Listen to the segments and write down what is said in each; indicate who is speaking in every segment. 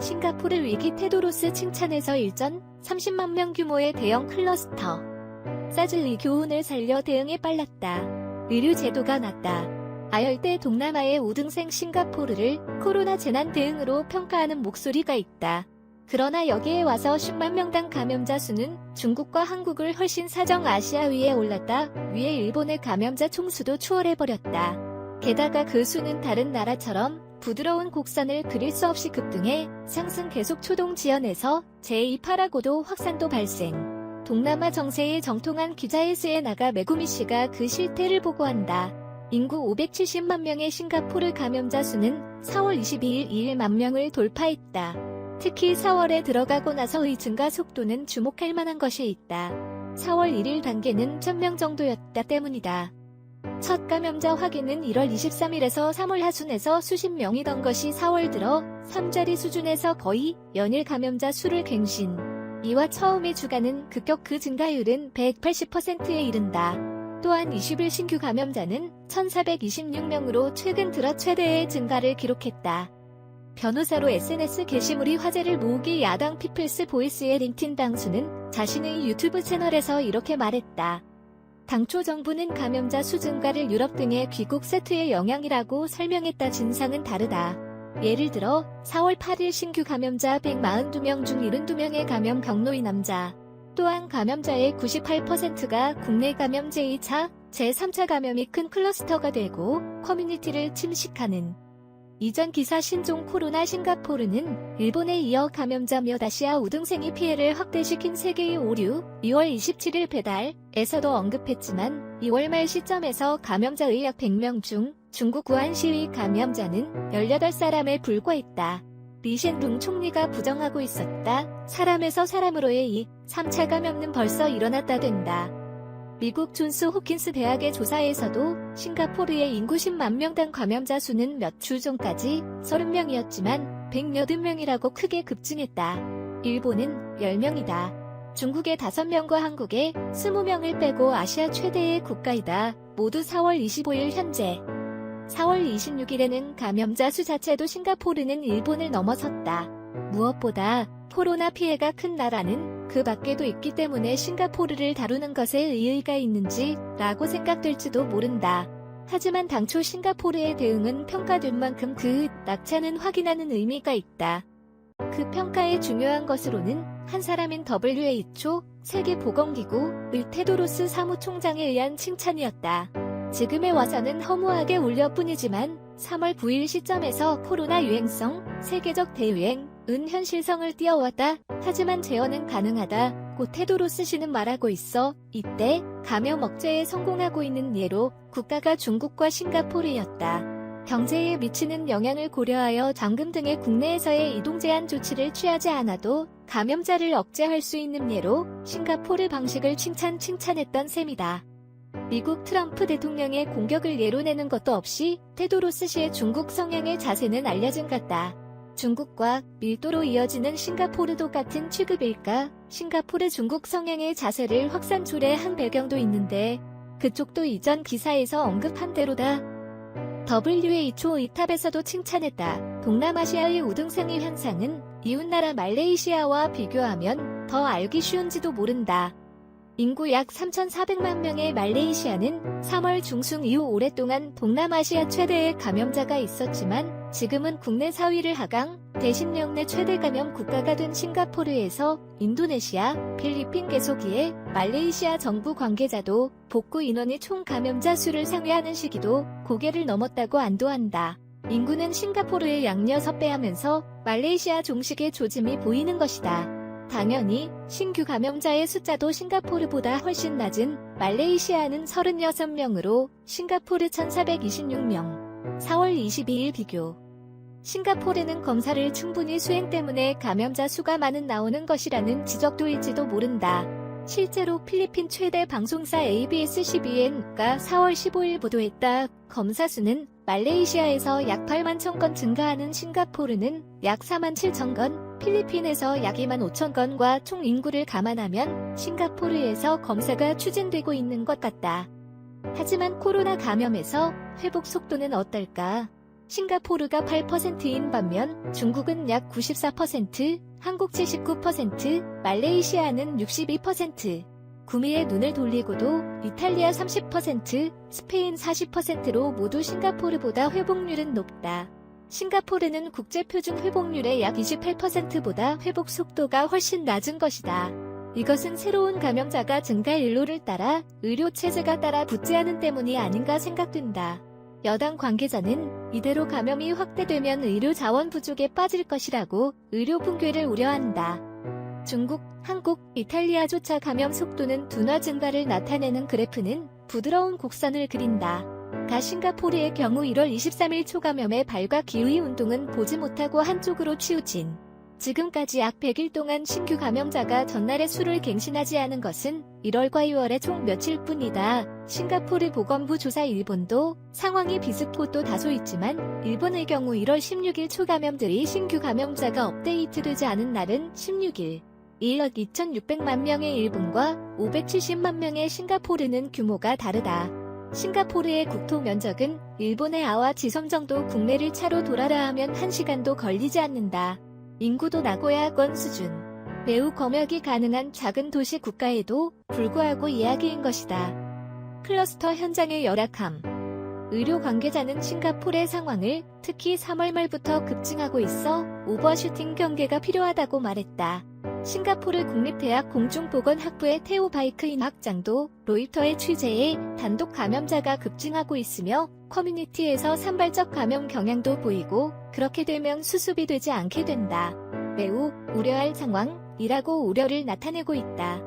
Speaker 1: 싱가포르 위기 테도로스 칭찬에서 일전 30만 명 규모의 대형 클러스터. 싸즐리 교훈을 살려 대응에 빨랐다. 의료 제도가 낮다. 아열대 동남아의 우등생 싱가포르를 코로나 재난 대응으로 평가하는 목소리가 있다. 그러나 여기에 와서 10만 명당 감염자 수는 중국과 한국을 훨씬 사정 아시아 위에 올랐다. 위에 일본의 감염자 총수도 추월해버렸다. 게다가 그 수는 다른 나라처럼 부드러운 곡선을 그릴 수 없이 급등해 상승 계속 초동 지연에서 제2파라고도 확산도 발생. 동남아 정세에 정통한 기자의 스에 나가 메구미 씨가 그 실태를 보고한다. 인구 570만 명의 싱가포르 감염자 수는 4월 22일 1만 명을 돌파했다. 특히 4월에 들어가고 나서의 증가 속도는 주목할 만한 것이 있다. 4월 1일 단계는 1000명 정도였다 때문이다. 첫 감염자 확인은 1월 23일에서 3월 하순에서 수십 명이던 것이 4월 들어 3자리 수준에서 거의 연일 감염자 수를 갱신. 이와 처음의 주간은 급격 그 증가율은 180%에 이른다. 또한 20일 신규 감염자는 1426명으로 최근 들어 최대의 증가를 기록했다. 변호사로 SNS 게시물이 화제를 모으기 야당 피플스 보이스의 린틴 당수는 자신의 유튜브 채널에서 이렇게 말했다. 당초 정부는 감염자 수 증가를 유럽 등의 귀국 세트의 영향이라고 설명했다. 진상은 다르다. 예를 들어 4월 8일 신규 감염자 142명 중 72명의 감염 경로의 남자. 또한 감염자의 98%가 국내 감염 제2차, 제3차 감염이 큰 클러스터가 되고 커뮤니티를 침식하는. 이전 기사 신종 코로나 싱가포르는 일본에 이어 감염자 몇 아시아 우등생이 피해를 확대시킨 세계의 오류 2월 27일 배달에서도 언급했지만 2월 말 시점에서 감염자의 약 100명 중 중국 우한시의 감염자는 18사람에 불과했다. 리셴룽 총리가 부정하고 있었다. 사람에서 사람으로의 2, 3차 감염은 벌써 일어났다 된다. 미국 존스 호킨스 대학의 조사에서도 싱가포르의 인구 10만 명당 감염자 수는 몇 주 전까지 30명이었지만 180명이라고 크게 급증했다. 일본은 10명이다. 중국의 5명과 한국의 20명을 빼고 아시아 최대의 국가이다. 모두 4월 25일 현재. 4월 26일에는 감염자 수 자체도 싱가포르는 일본을 넘어섰다. 무엇보다 코로나 피해가 큰 나라는 그 밖에도 있기 때문에 싱가포르를 다루는 것에 의의가 있는지 라고 생각될지도 모른다. 하지만 당초 싱가포르의 대응은 평가된 만큼 그 낙차는 확인하는 의미가 있다. 그 평가의 중요한 것으로는 한 사람인 WHO 세계보건기구의 테도로스 사무총장에 의한 칭찬이었다. 지금에 와서는 허무하게 울려 뿐이지만 3월 9일 시점에서 코로나 유행성 세계적 대유행은 현실성을 띄어왔다. 하지만 재현은 가능하다. 고 테도로스 씨는 말하고 있어. 이때 감염 억제에 성공하고 있는 예로 국가가 중국과 싱가포르였다. 경제에 미치는 영향을 고려하여 잠금 등의 국내에서의 이동 제한 조치를 취하지 않아도 감염자를 억제할 수 있는 예로 싱가포르 방식을 칭찬했던 셈이다. 미국 트럼프 대통령의 공격을 예로 내는 것도 없이 테도로스 씨의 중국 성향의 자세는 알려진 같다. 중국과 밀도로 이어지는 싱가포르도 같은 취급일까? 싱가포르 중국 성향의 자세를 확산 초래한 배경도 있는데 그쪽도 이전 기사에서 언급한 대로다. WHO 이탑에서도 칭찬했다. 동남아시아의 우등생의 현상은 이웃나라 말레이시아와 비교하면 더 알기 쉬운지도 모른다. 인구 약 3,400만 명의 말레이시아는 3월 중순 이후 오랫동안 동남아시아 최대의 감염자가 있었지만 지금은 국내 4위를 하강, 대신 역내 최대 감염 국가가 된 싱가포르에서 인도네시아, 필리핀 계속이에 말레이시아 정부 관계자도 복구 인원이 총 감염자 수를 상회하는 시기도 고개를 넘었다고 안도한다. 인구는 싱가포르의 약 6배 하면서 말레이시아 종식의 조짐이 보이는 것이다. 당연히 신규 감염자의 숫자도 싱가포르보다 훨씬 낮은 말레이시아는 36명으로 싱가포르 1426명. 4월 22일 비교. 싱가포르는 검사를 충분히 수행 때문에 감염자 수가 많은 나오는 것이라는 지적도일지도 모른다. 실제로 필리핀 최대 방송사 ABS-CBN가 4월 15일 보도했다. 검사 수는 말레이시아에서 약 8만 1000건 증가하는 싱가포르는 약 4만 7000건, 필리핀에서 약 2만 5000건과 총 인구를 감안하면 싱가포르에서 검사가 추진되고 있는 것 같다. 하지만 코로나 감염에서 회복 속도는 어떨까? 싱가포르가 8%인 반면 중국은 약 94%, 한국 79%, 말레이시아는 62%. 구미에 눈을 돌리고도 이탈리아 30%, 스페인 40%로 모두 싱가포르보다 회복률은 높다. 싱가포르는 국제표준 회복률의 약 28%보다 회복 속도가 훨씬 낮은 것이다. 이것은 새로운 감염자가 증가할 일로를 따라 의료 체제가 따라 붙지 않은 때문이 아닌가 생각된다. 여당 관계자는 이대로 감염이 확대되면 의료 자원 부족에 빠질 것이라고 의료 붕괴를 우려한다. 중국, 한국, 이탈리아조차 감염 속도는 둔화 증가를 나타내는 그래프는 부드러운 곡선을 그린다. 가 싱가포르의 경우 1월 23일 초감염의 발과 기의 운동은 보지 못하고 한쪽으로 치우친. 지금까지 약 100일 동안 신규 감염자가 전날의 수를 갱신하지 않은 것은 1월과 2월의 총 며칠뿐이다. 싱가포르 보건부 조사 일본도 상황이 비슷하도 다소 있지만 일본의 경우 1월 16일 초감염들이 신규 감염자가 업데이트되지 않은 날은 16일. 1억 2,600만 명의 일본과 570만 명의 싱가포르는 규모가 다르다. 싱가포르의 국토 면적은 일본의 아와 지섬 정도 국내를 차로 돌아라 하면 1시간도 걸리지 않는다. 인구도 나고야권 수준. 매우 검역이 가능한 작은 도시 국가에도 불구하고 이야기인 것이다. 클러스터 현장의 열악함. 의료 관계자는 싱가포르의 상황을 특히 3월 말부터 급증하고 있어 오버슈팅 경계가 필요하다고 말했다. 싱가포르 국립대학 공중보건학부의 테오 바이크인 학장도 로이터의 취재에 단독 감염자가 급증하고 있으며 커뮤니티에서 산발적 감염 경향도 보이고 그렇게 되면 수습이 되지 않게 된다. 매우 우려할 상황이라고 우려를 나타내고 있다.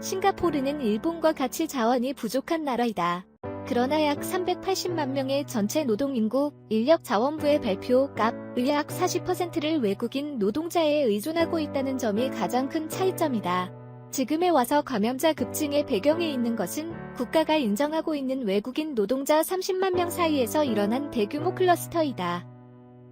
Speaker 1: 싱가포르는 일본과 같이 자원이 부족한 나라이다. 그러나 약 380만 명의 전체 노동인구 인력자원부의 발표값의 약 40%를 외국인 노동자에 의존하고 있다는 점이 가장 큰 차이점이다. 지금에 와서 감염자 급증의 배경에 있는 것은 국가가 인정하고 있는 외국인 노동자 30만 명 사이에서 일어난 대규모 클러스터이다.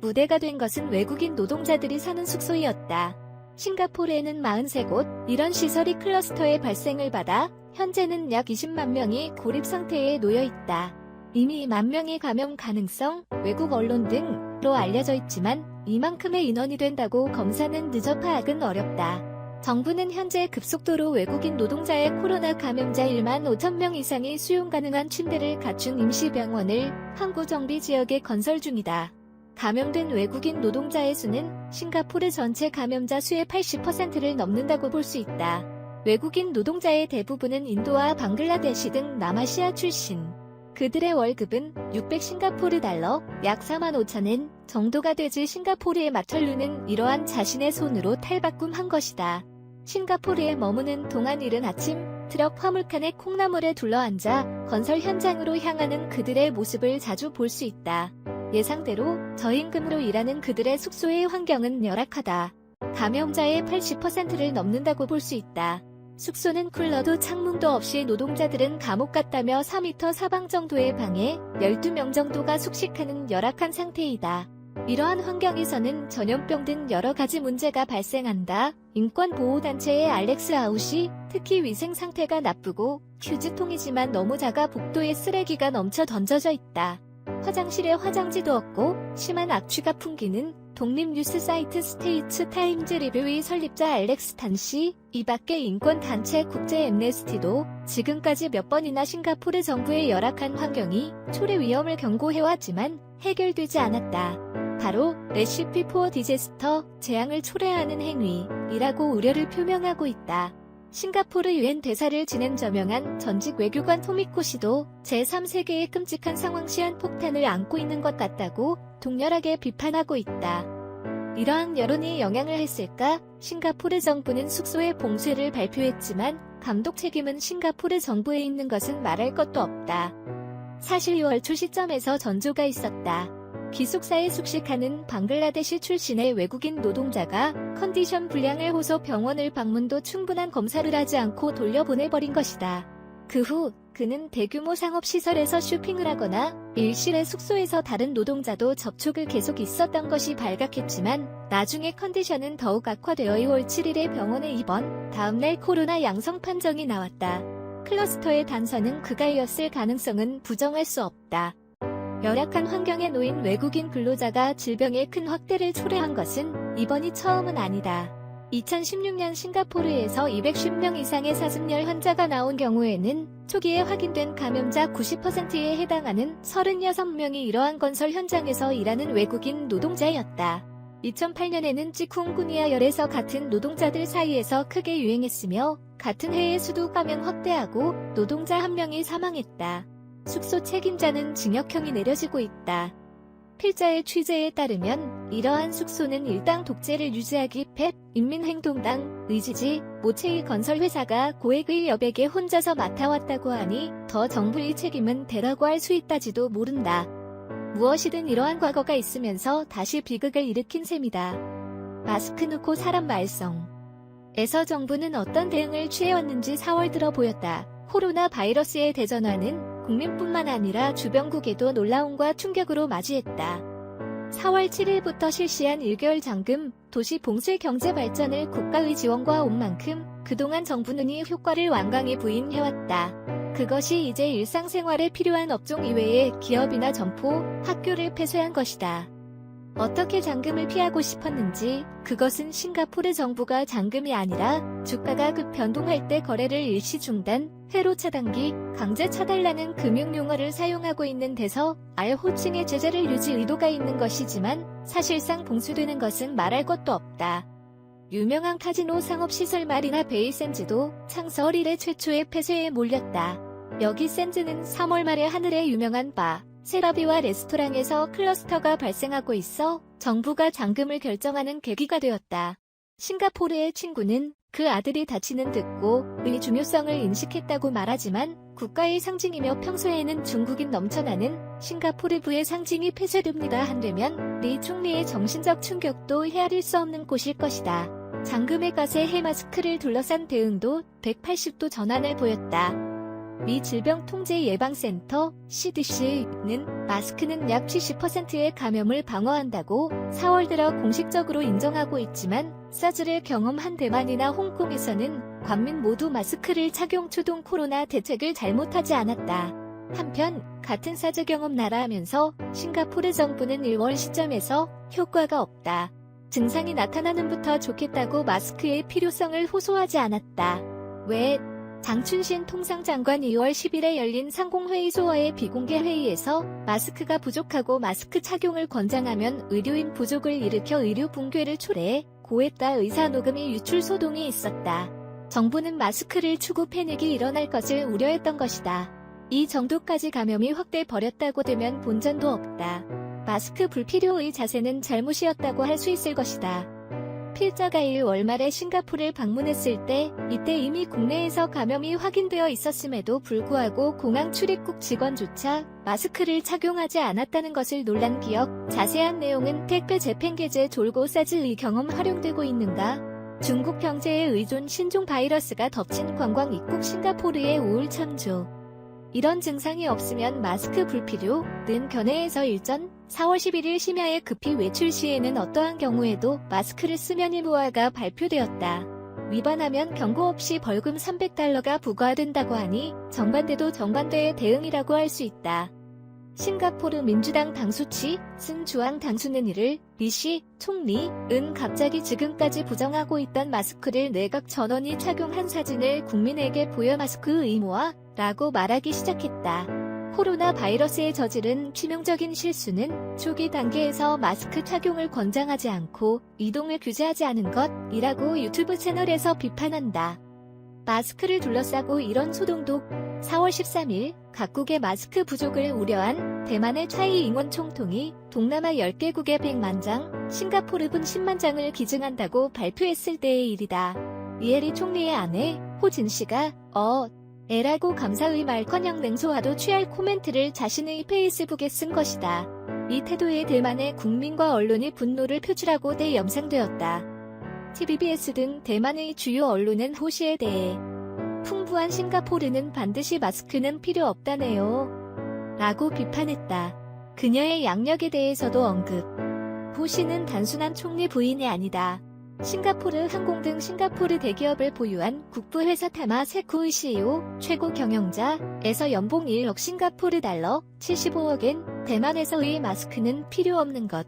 Speaker 1: 무대가 된 것은 외국인 노동자들이 사는 숙소이었다. 싱가포르에는 43곳 이런 시설이 클러스터의 발생을 받아 현재는 약 20만 명이 고립 상태에 놓여 있다. 이미 1만 명의 감염 가능성, 외국 언론 등으로 알려져 있지만 이만큼의 인원이 된다고 검사는 늦어 파악은 어렵다. 정부는 현재 급속도로 외국인 노동자의 코로나 감염자 1만 5천 명 이상이 수용 가능한 침대를 갖춘 임시병원을 항구 정비 지역에 건설 중이다. 감염된 외국인 노동자의 수는 싱가포르 전체 감염자 수의 80%를 넘는다고 볼 수 있다. 외국인 노동자의 대부분은 인도와 방글라데시 등 남아시아 출신. 그들의 월급은 600 싱가포르 달러, 약 4만 5천엔 정도가 되지 싱가포르의 마철루는 이러한 자신의 손으로 탈바꿈한 것이다. 싱가포르에 머무는 동안 이른 아침, 트럭 화물칸에 콩나물에 둘러앉아 건설 현장으로 향하는 그들의 모습을 자주 볼 수 있다. 예상대로 저임금으로 일하는 그들의 숙소의 환경은 열악하다. 감염자의 80%를 넘는다고 볼 수 있다. 숙소는 쿨러도 창문도 없이 노동자들은 감옥 같다며 4m 사방 정도의 방에 12명 정도가 숙식하는 열악한 상태이다. 이러한 환경에서는 전염병 등 여러 가지 문제가 발생한다. 인권보호단체의 알렉스 아웃이 특히 위생 상태가 나쁘고 휴지통이지만 너무 작아 복도에 쓰레기가 넘쳐 던져져 있다. 화장실에 화장지도 없고 심한 악취가 풍기는 독립 뉴스 사이트 스테이츠 타임즈 리뷰의 설립자 알렉스 탄씨, 이 밖에 인권단체 국제 엠네스티도 지금까지 몇 번이나 싱가포르 정부의 열악한 환경이 초래 위험을 경고해왔지만 해결되지 않았다. 바로 레시피 포어 디제스터, 재앙을 초래하는 행위이라고 우려를 표명하고 있다. 싱가포르 유엔 대사를 지낸 저명한 전직 외교관 토미코 씨도 제3세계의 끔찍한 상황 시한 폭탄을 안고 있는 것 같다고 독렬하게 비판하고 있다. 이러한 여론이 영향을 했을까? 싱가포르 정부는 숙소의 봉쇄를 발표했지만 감독 책임은 싱가포르 정부에 있는 것은 말할 것도 없다. 사실 6월 초 시점에서 전조가 있었다. 기숙사에 숙식하는 방글라데시 출신의 외국인 노동자가 컨디션 불량을 호소 병원을 방문도 충분한 검사를 하지 않고 돌려보내버린 것이다. 그 후 그는 대규모 상업시설에서 쇼핑을 하거나 일실의 숙소에서 다른 노동자도 접촉을 계속 있었던 것이 발각했지만 나중에 컨디션은 더욱 악화되어 2월 7일에 병원에 입원, 다음날 코로나 양성 판정이 나왔다. 클러스터의 단서는 그가였을 가능성은 부정할 수 없다. 열악한 환경에 놓인 외국인 근로자가 질병의 큰 확대를 초래한 것은 이번이 처음은 아니다. 2016년 싱가포르에서 210명 이상의 사슴열 환자가 나온 경우에는 초기에 확인된 감염자 90%에 해당하는 36명이 이러한 건설 현장에서 일하는 외국인 노동자였다. 2008년에는 치쿵구니아열에서 같은 노동자들 사이에서 크게 유행했으며 같은 해에 수도 감염 확대하고 노동자 1명이 사망했다. 숙소 책임자는 징역형이 내려지고 있다. 필자의 취재에 따르면 이러한 숙소는 일당 독재를 유지하기 팻 인민행동당 의지지 모체의 건설회사가 고액의 여백에 혼자서 맡아왔다고 하니 더 정부의 책임은 대라고 할 수 있다지도 모른다. 무엇이든 이러한 과거가 있으면서 다시 비극을 일으킨 셈이다. 마스크 놓고 사람 말썽. 에서 정부는 어떤 대응을 취해왔는지 4월 들어 보였다. 코로나 바이러스의 대전환은 국민뿐만 아니라 주변국에도 놀라움과 충격으로 맞이했다. 4월 7일부터 실시한 1개월 잔금, 도시 봉쇄 경제 발전을 국가의 지원과 온 만큼 그동안 정부는 이 효과를 완강히 부인해왔다. 그것이 이제 일상생활에 필요한 업종 이외에 기업이나 점포, 학교를 폐쇄한 것이다. 어떻게 잔금을 피하고 싶었는지 그것은 싱가포르 정부가 잔금이 아니라 주가가 급 변동할 때 거래를 일시 중단, 회로 차단기, 강제 차달라는 금융용어를 사용하고 있는 데서 아예 호칭의 제재를 유지 의도가 있는 것이지만 사실상 봉쇄되는 것은 말할 것도 없다. 유명한 카지노 상업시설 마리나 베이 샌즈도 창설 이래 최초의 폐쇄에 몰렸다. 여기 샌즈는 3월 말에 하늘의 유명한 바, 세라비와 레스토랑에서 클러스터가 발생하고 있어 정부가 잔금을 결정하는 계기가 되었다. 싱가포르의 친구는 그 아들이 다치는 듣고 의 중요성을 인식했다고 말하지만 국가의 상징이며 평소에는 중국인 넘쳐나는 싱가포르부의 상징이 폐쇄됩니다 한되면 리 총리의 정신적 충격도 헤아릴 수 없는 곳일 것이다. 잔금의 갓에 해마스크를 둘러싼 대응도 180도 전환을 보였다. 미 질병통제예방센터 CDC는 마스크는 약 70%의 감염을 방어한다고 4월 들어 공식적으로 인정하고 있지만 사즈를 경험한 대만이나 홍콩에서는 관민 모두 마스크를 착용 초동 코로나 대책을 잘못하지 않았다. 한편 같은 사즈 경험 나라하면서 싱가포르 정부는 1월 시점에서 효과가 없다. 증상이 나타나는부터 좋겠다고 마스크의 필요성을 호소하지 않았다. 왜? 장춘신 통상장관 2월 10일에 열린 상공회의소와의 비공개 회의에서 마스크가 부족하고 마스크 착용을 권장하면 의료인 부족을 일으켜 의료 붕괴를 초래해 고했다 의사 녹음이 유출 소동이 있었다. 정부는 마스크를 추구 패닉이 일어날 것을 우려했던 것이다. 이 정도까지 감염이 확대버렸다고 되면 본전도 없다. 마스크 불필요의 자세는 잘못이었다고 할 수 있을 것이다. 필자가 1월 말에 싱가포르를 방문했을 때 이때 이미 국내에서 감염이 확인되어 있었음에도 불구하고 공항 출입국 직원조차 마스크를 착용하지 않았다는 것을 놀란 기억. 자세한 내용은 택배 재팬게제 졸고 사즐리 경험 활용되고 있는가? 중국 경제에 의존 신종 바이러스가 덮친 관광 입국 싱가포르의 우울 참조. 이런 증상이 없으면 마스크 불필요는 견해에서 일전 4월 11일 심야에 급히 외출 시에는 어떠한 경우에도 마스크를 쓰면 의무화가 발표되었다. 위반하면 경고 없이 벌금 300달러가 부과된다고 하니 정반대도 정반대의 대응이라고 할 수 있다. 싱가포르 민주당 당수치 쓴 주앙 당수는 이를 리시 총리은 갑자기 지금까지 부정하고 있던 마스크를 내각 전원이 착용한 사진을 국민에게 보여 마스크 의무화라고 말하기 시작했다. 코로나 바이러스에 저지른 치명적인 실수는 초기 단계에서 마스크 착용을 권장하지 않고 이동을 규제하지 않은 것이라고 유튜브 채널에서 비판한다. 마스크를 둘러싸고 이런 소동도 4월 13일 각국의 마스크 부족을 우려한 대만의 차이 잉원 총통이 동남아 10개국의 100만 장, 싱가포르분 10만 장을 기증한다고 발표했을 때의 일이다. 리에리 총리의 아내 호진 씨가 에라고 감사의 말커녕 냉소화도 취할 코멘트를 자신의 페이스북에 쓴 것이다. 이 태도에 대만의 국민과 언론이 분노를 표출하고 대염상되었다. TVBS 등 대만의 주요 언론은 호 씨에 대해 풍부한 싱가포르는 반드시 마스크는 필요 없다네요. 라고 비판했다. 그녀의 양력에 대해서도 언급. 호 씨는 단순한 총리 부인이 아니다. 싱가포르 항공 등 싱가포르 대기업을 보유한 국부회사 타마 세쿠의 CEO, 최고 경영자에서 연봉 1억 싱가포르 달러, 75억엔, 대만에서의 마스크는 필요 없는 것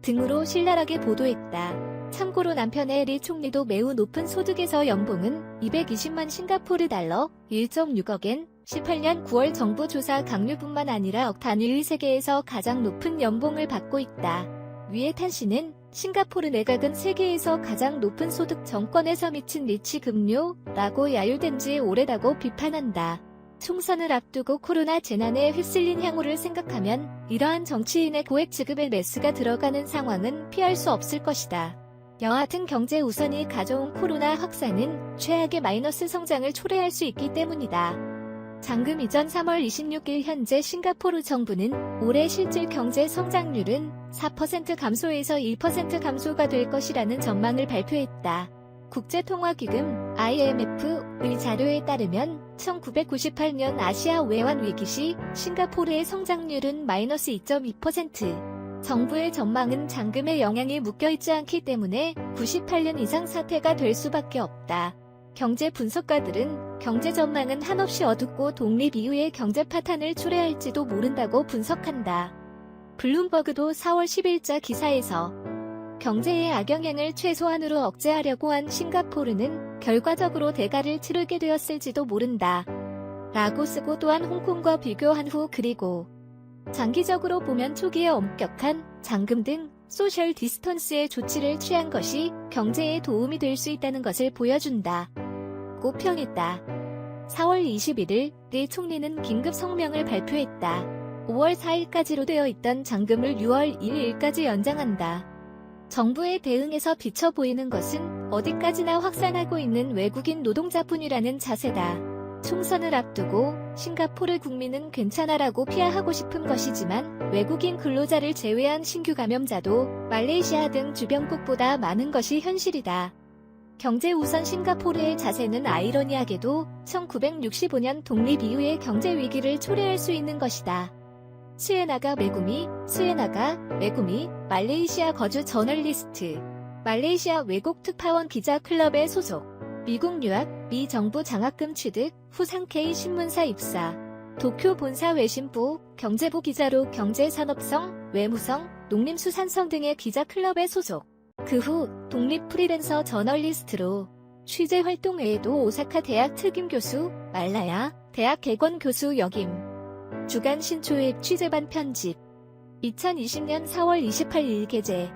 Speaker 1: 등으로 신랄하게 보도했다. 참고로 남편의 리 총리도 매우 높은 소득에서 연봉은 220만 싱가포르 달러 1.6억엔 18년 9월 정부 조사 강요뿐만 아니라 억 단위의 세계에서 가장 높은 연봉을 받고 있다. 위에 탄 씨는 싱가포르 내각은 세계에서 가장 높은 소득 정권에서 미친 리치 급료라고 야유된 지 오래다고 비판한다. 총선을 앞두고 코로나 재난에 휩쓸린 향후를 생각하면 이러한 정치인의 고액 지급에 매스가 들어가는 상황은 피할 수 없을 것이다. 여하튼 경제 우선이 가져온 코로나 확산은 최악의 마이너스 성장을 초래할 수 있기 때문이다. 잔금 이전 3월 26일 현재 싱가포르 정부는 올해 실질 경제 성장률은 4% 감소에서 1% 감소가 될 것이라는 전망을 발표했다. 국제통화기금 IMF의 자료에 따르면 1998년 아시아 외환 위기 시 싱가포르의 성장률은 마이너스 2.2%. 정부의 전망은 잔금의 영향이 묶여있지 않기 때문에 98년 이상 사태가 될 수밖에 없다. 경제 분석가들은 경제 전망은 한없이 어둡고 독립 이후의 경제 파탄을 초래할지도 모른다고 분석한다. 블룸버그도 4월 10일자 기사에서 경제의 악영향을 최소한으로 억제하려고 한 싱가포르는 결과적으로 대가를 치르게 되었을지도 모른다. 라고 쓰고 또한 홍콩과 비교한 후 그리고 장기적으로 보면 초기에 엄격한 잔금 등 소셜 디스턴스의 조치를 취한 것이 경제에 도움이 될 수 있다는 것을 보여준다. 고 평했다. 4월 21일 리 총리는 긴급 성명을 발표했다. 5월 4일까지로 되어 있던 잔금을 6월 1일까지 연장한다. 정부의 대응에서 비쳐 보이는 것은 어디까지나 확산하고 있는 외국인 노동자뿐이라는 자세다. 총선을 앞두고 싱가포르 국민은 괜찮아라고 피하하고 싶은 것이지만 외국인 근로자를 제외한 신규 감염자도 말레이시아 등 주변국보다 많은 것이 현실이다. 경제 우선 싱가포르의 자세는 아이러니하게도 1965년 독립 이후의 경제 위기를 초래할 수 있는 것이다. 스에나가 메구미, 말레이시아 거주 저널리스트, 말레이시아 외국 특파원 기자 클럽에 소속, 미국 유학, 미 정부 장학금 취득, 후 상케이 신문사 입사, 도쿄 본사 외신부, 경제부 기자로 경제산업성, 외무성, 농림수산성 등의 기자 클럽에 소속. 그 후 독립 프리랜서 저널리스트로 취재 활동 외에도 오사카 대학 특임 교수, 말라야 대학 개건 교수 역임. 주간 신초입 취재반 편집. 2020년 4월 28일 게재.